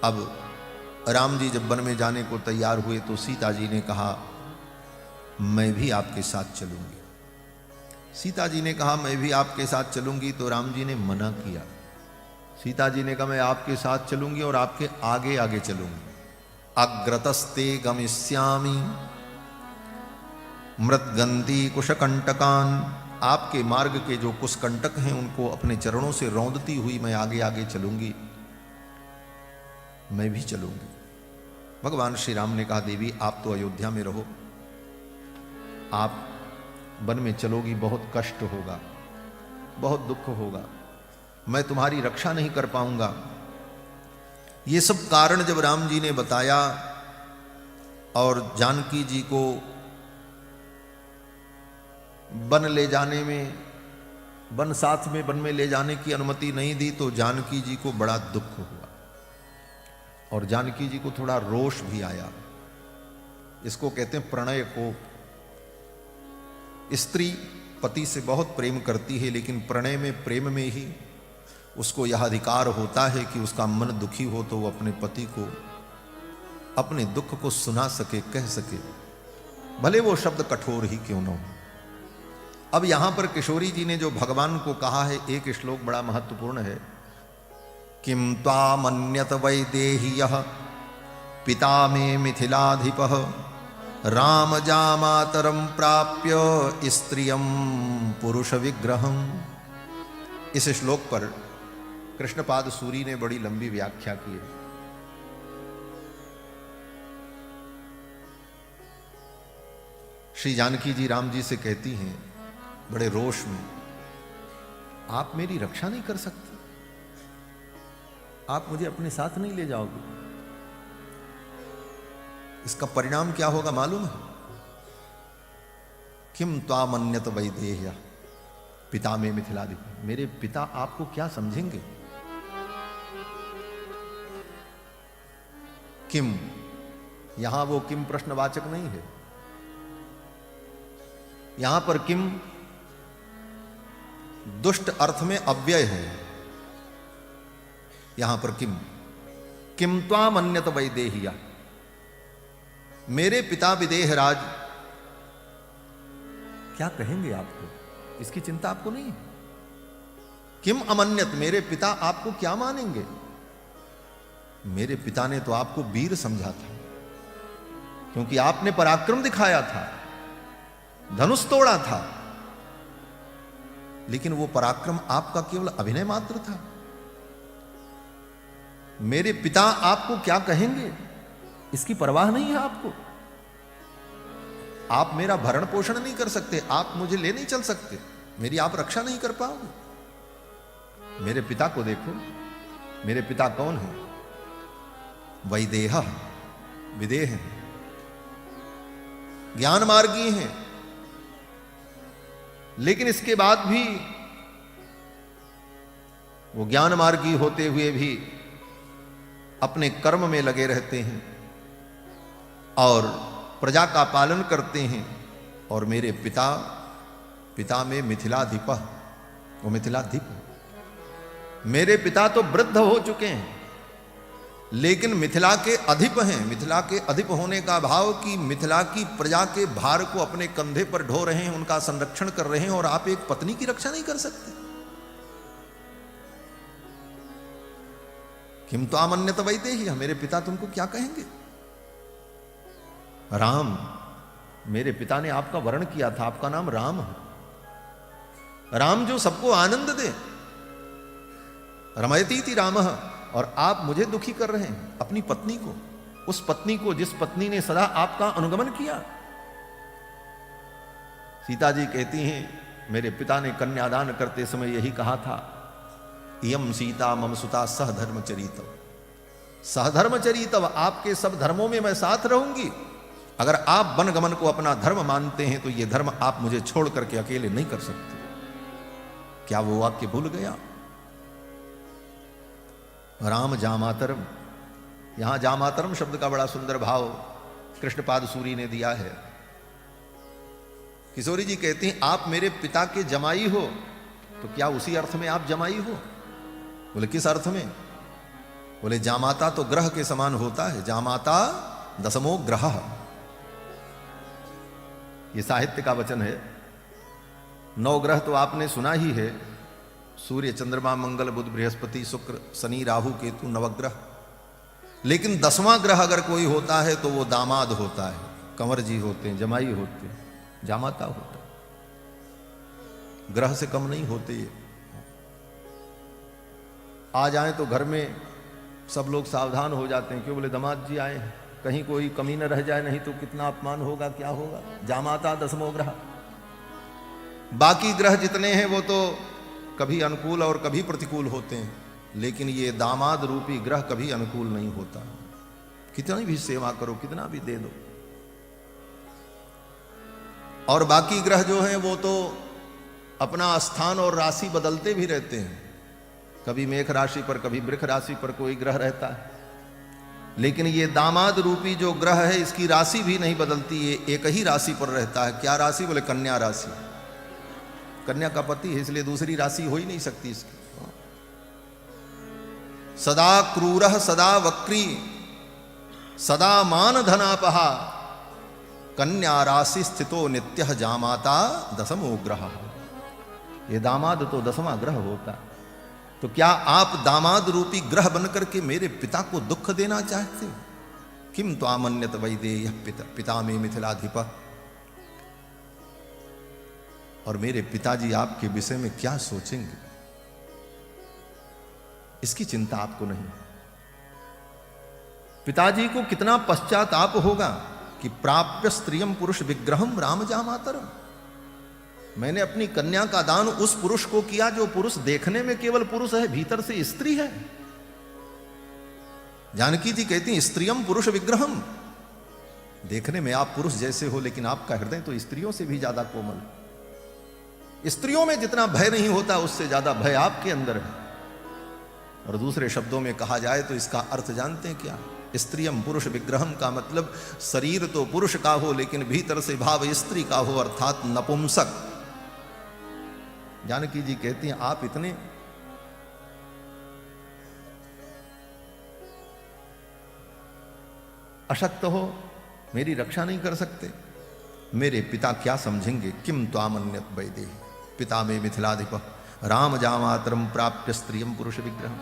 अब राम जी जब वन में जाने को तैयार हुए तो सीता जी ने कहा मैं भी आपके साथ चलूंगी। सीता जी ने कहा मैं भी आपके साथ चलूंगी, तो राम जी ने मना किया। सीता जी ने कहा मैं आपके साथ चलूंगी और आपके आगे आगे चलूंगी। अग्रतस्ते गमिष्यामि मृदगंधी कुशकंटकान, आपके मार्ग के जो कुशकंटक हैं उनको अपने चरणों से रौंदती हुई मैं आगे आगे चलूंगी, मैं भी चलूंगी। भगवान श्री राम ने कहा देवी आप तो अयोध्या में रहो, आप वन में चलोगी बहुत कष्ट होगा, बहुत दुख होगा, मैं तुम्हारी रक्षा नहीं कर पाऊंगा। ये सब कारण जब राम जी ने बताया और जानकी जी को वन ले जाने में, वन साथ में वन में ले जाने की अनुमति नहीं दी, तो जानकी जी को बड़ा दुख हुआ और जानकी जी को थोड़ा रोष भी आया। इसको कहते हैं प्रणय कोप। स्त्री पति से बहुत प्रेम करती है, लेकिन प्रणय में, प्रेम में ही उसको यह अधिकार होता है कि उसका मन दुखी हो तो वो अपने पति को अपने दुख को सुना सके, कह सके, भले वो शब्द कठोर ही क्यों न हो। अब यहां पर किशोरी जी ने जो भगवान को कहा है, एक श्लोक बड़ा महत्वपूर्ण है। किम त्वामन्यत वैदेह्यः पिता मे मिथिलाधिपः राम जामातरम प्राप्य स्त्रियम पुरुष विग्रहम। इस श्लोक पर कृष्णपाद सूरी ने बड़ी लंबी व्याख्या की है। श्री जानकी जी राम जी से कहती हैं बड़े रोष में, आप मेरी रक्षा नहीं कर सकते, आप मुझे अपने साथ नहीं ले जाओगे। इसका परिणाम क्या होगा मालूम है? किम त्वामन्यत वैदेह्यः पिता में मिथिलाधिपः, मेरे पिता आपको क्या समझेंगे। किम, यहां वो किम प्रश्नवाचक नहीं है, यहां पर किम दुष्ट अर्थ में अव्यय है। यहां पर किम त्वामन्यत वैदेह्यः, मेरे पिता विदेहराज क्या कहेंगे आपको, इसकी चिंता आपको नहीं है। किम अमन्यत, मेरे पिता आपको क्या मानेंगे। मेरे पिता ने तो आपको वीर समझा था, क्योंकि आपने पराक्रम दिखाया था, धनुष तोड़ा था, लेकिन वो पराक्रम आपका केवल अभिनय मात्र था। मेरे पिता आपको क्या कहेंगे इसकी परवाह नहीं है आपको। आप मेरा भरण पोषण नहीं कर सकते, आप मुझे ले नहीं चल सकते, मेरी आप रक्षा नहीं कर पाओगे। मेरे पिता को देखो, मेरे पिता कौन है? वैदेहः, विदेह हैं, ज्ञान मार्गी हैं, लेकिन इसके बाद भी वो ज्ञान मार्गी होते हुए भी अपने कर्म में लगे रहते हैं और प्रजा का पालन करते हैं। और मेरे पिता में मिथिलाधिपः, वो मिथिलाधिप, मेरे पिता तो वृद्ध हो चुके हैं लेकिन मिथिला के अधिप हैं। मिथिला के अधिप होने का भाव कि मिथिला की प्रजा के भार को अपने कंधे पर ढो रहे हैं, उनका संरक्षण कर रहे हैं, और आप एक पत्नी की रक्षा नहीं कर सकते। किम त्वामन्यत वैदेह्यः, मेरे पिता तुमको क्या कहेंगे। राम, मेरे पिता ने आपका वर्ण किया था, आपका नाम राम है। राम जो सबको आनंद दे, रमयतीति रामः, और आप मुझे दुखी कर रहे हैं, अपनी पत्नी को, उस पत्नी को जिस पत्नी ने सदा आपका अनुगमन किया। सीता जी कहती हैं मेरे पिता ने कन्यादान करते समय यही कहा था, इयं सीता मम सुता सहधर्मचरितव, सहधर्मचरितव, आपके सब धर्मों में मैं साथ रहूंगी। अगर आप वन गमन को अपना धर्म मानते हैं तो यह धर्म आप मुझे छोड़ करके अकेले नहीं कर सकते। क्या वो वाक्य भूल गया? राम जामातरम, यहां जामातरम शब्द का बड़ा सुंदर भाव कृष्णपाद सूरी ने दिया है। किशोरी जी कहती हैं आप मेरे पिता के जमाई हो, तो क्या उसी अर्थ में आप जमाई हो? बोले किस अर्थ में? बोले जामाता तो ग्रह के समान होता है, जामाता दशमो ग्रह। ये साहित्य का वचन है। 9 ग्रह तो आपने सुना ही है, सूर्य, चंद्रमा, मंगल, बुध, बृहस्पति, शुक्र, शनि, राहु, केतु, नवग्रह। लेकिन 10वां ग्रह अगर कोई होता है तो वो दामाद होता है, कंवर जी होते हैं, जमाई होते हैं, जामाता होता है। ग्रह से कम नहीं होते ये। आ जाए तो घर में सब लोग सावधान हो जाते हैं, क्यों? बोले दामाद जी आए हैं, कहीं कोई कमी न रह जाए, नहीं तो कितना अपमान होगा, क्या होगा। जामाता दसमो ग्रह। बाकी ग्रह जितने हैं वो तो कभी अनुकूल और कभी प्रतिकूल होते हैं, लेकिन ये दामाद रूपी ग्रह कभी अनुकूल नहीं होता। कितनी भी सेवा करो, कितना भी दे दो। और बाकी ग्रह जो हैं वो तो अपना स्थान और राशि बदलते भी रहते हैं। कभी मेष राशि पर, कभी वृष राशि पर कोई ग्रह रहता है, लेकिन ये दामाद रूपी जो ग्रह है इसकी राशि भी नहीं बदलती, ये एक ही राशि पर रहता है। क्या राशि? बोले कन्या राशि। कन्या का पति है, इसलिए दूसरी राशि हो ही नहीं सकती इसकी। सदा क्रूरः सदा वक्री सदा मान धनापहा कन्या राशि स्थितो नित्य जामाता दसमो ग्रह। ये दामाद तो 10वां ग्रह होता। तो क्या आप दामाद रूपी ग्रह बनकर के मेरे पिता को दुख देना चाहते हो? किम त्वामन्यत वैदेह्य पिता में मिथिलाधिप। और मेरे पिताजी आपके विषय में क्या सोचेंगे, इसकी चिंता आपको नहीं। पिताजी को कितना पश्चाताप होगा कि प्राप्य स्त्रियम पुरुष विग्रहम राम जामातरम। मैंने अपनी कन्या का दान उस पुरुष को किया जो पुरुष देखने में केवल पुरुष है, भीतर से स्त्री है। जानकी जी कहती हैं स्त्रियम पुरुष विग्रहम। देखने में आप पुरुष जैसे हो, लेकिन आपका हृदय तो स्त्रियों से भी ज्यादा कोमल है। स्त्रियों में जितना भय नहीं होता, उससे ज्यादा भय आपके अंदर है। और दूसरे शब्दों में कहा जाए तो इसका अर्थ जानते हैं क्या? स्त्रियम पुरुष विग्रहम का मतलब शरीर तो पुरुष का हो, लेकिन भीतर से भाव स्त्री का हो, अर्थात नपुंसक। जानकी जी कहती हैं आप इतने अशक्त हो, मेरी रक्षा नहीं कर सकते। मेरे पिता क्या समझेंगे? किम त्वामन्यत वैदेह्य पिता में मिथिलाधिप राम जामातरम प्राप्य स्त्रियम पुरुष विग्रह।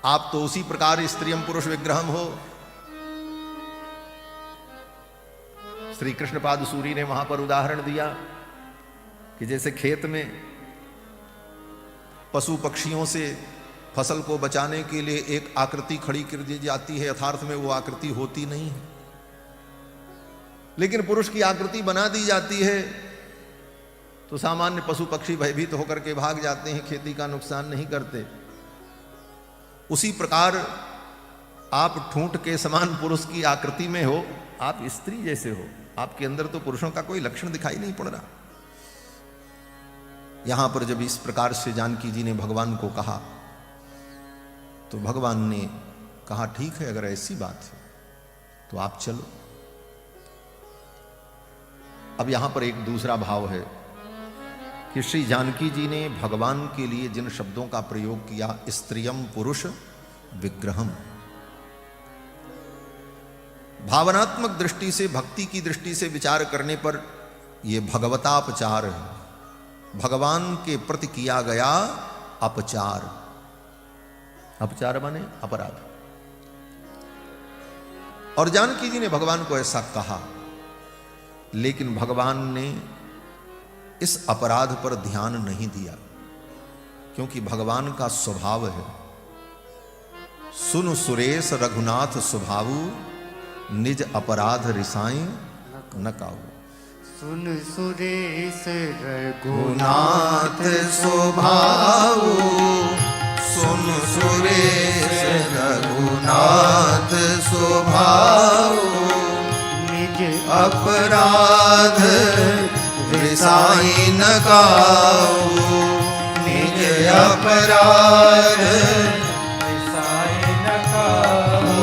आप तो उसी प्रकार स्त्रियम पुरुष विग्रहम हो। श्री कृष्णपाद सूरी ने वहां पर उदाहरण दिया कि जैसे खेत में पशु पक्षियों से फसल को बचाने के लिए एक आकृति खड़ी कर दी जाती है, यथार्थ में वो आकृति होती नहीं है, लेकिन पुरुष की आकृति बना दी जाती है तो सामान्य पशु पक्षी भयभीत होकर के भाग जाते हैं, खेती का नुकसान नहीं करते। उसी प्रकार आप ठूंठ के समान पुरुष की आकृति में हो, आप स्त्री जैसे हो, आपके अंदर तो पुरुषों का कोई लक्षण दिखाई नहीं पड़ रहा। यहां पर जब इस प्रकार से जानकी जी ने भगवान को कहा तो भगवान ने कहा ठीक है, अगर ऐसी बात है तो आप चलो। अब यहां पर एक दूसरा भाव है कि श्री जानकी जी ने भगवान के लिए जिन शब्दों का प्रयोग किया, स्त्रियम पुरुष विग्रहम, भावनात्मक दृष्टि से, भक्ति की दृष्टि से विचार करने पर यह भगवतापचार है, भगवान के प्रति किया गया अपचार। अपचार माने अपराध। और जानकी जी ने भगवान को ऐसा कहा, लेकिन भगवान ने इस अपराध पर ध्यान नहीं दिया, क्योंकि भगवान का स्वभाव है सुन सुरेश रघुनाथ स्वभावु निज अपराध रिसाई न काऊ। सुन सुरेश रघुनाथ स्वभावु सुन सुरेश रघुनाथ स्वभावु निज अपराध रिसाई न काऊ। निज अपराध रिसाई न काऊ।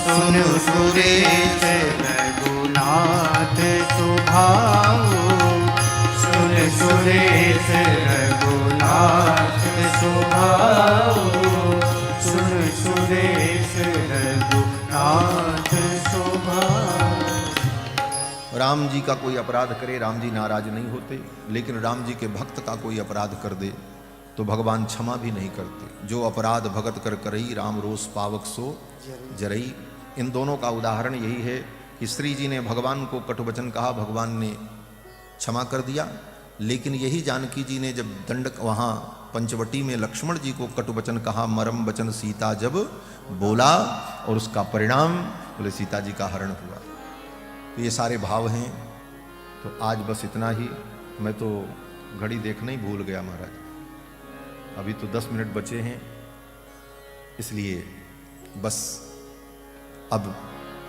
सुन सुरेश रघुनाथ स्वभावु सुन सुरेश रघुनाथ स्वभावु जी का कोई अपराध करे राम जी नाराज नहीं होते, लेकिन राम जी के भक्त का कोई अपराध कर दे तो भगवान क्षमा भी नहीं करते। जो अपराध भगत कर करई राम रोष पावक सो जरई। इन दोनों का उदाहरण यही है कि श्री जी ने भगवान को कटुवचन कहा, भगवान ने क्षमा कर दिया, लेकिन यही जानकी जी ने जब दंड वहाँ पंचवटी में लक्ष्मण जी को कटुवचन कहा, मरम वचन सीता जब बोला, और उसका परिणाम बोले सीता जी का हरण हुआ। तो ये सारे भाव हैं। तो आज बस इतना ही। मैं तो घड़ी देखना ही भूल गया महाराज, अभी तो 10 मिनट बचे हैं, इसलिए बस अब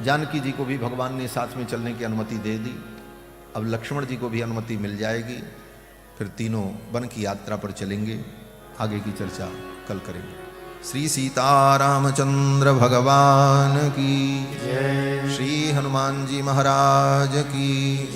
जानकी जी को भी भगवान ने साथ में चलने की अनुमति दे दी। अब लक्ष्मण जी को भी अनुमति मिल जाएगी, फिर तीनों वन की यात्रा पर चलेंगे। आगे की चर्चा कल करेंगे। श्री सीतारामचंद्र भगवान की जय, श्री हनुमान जी महाराज की।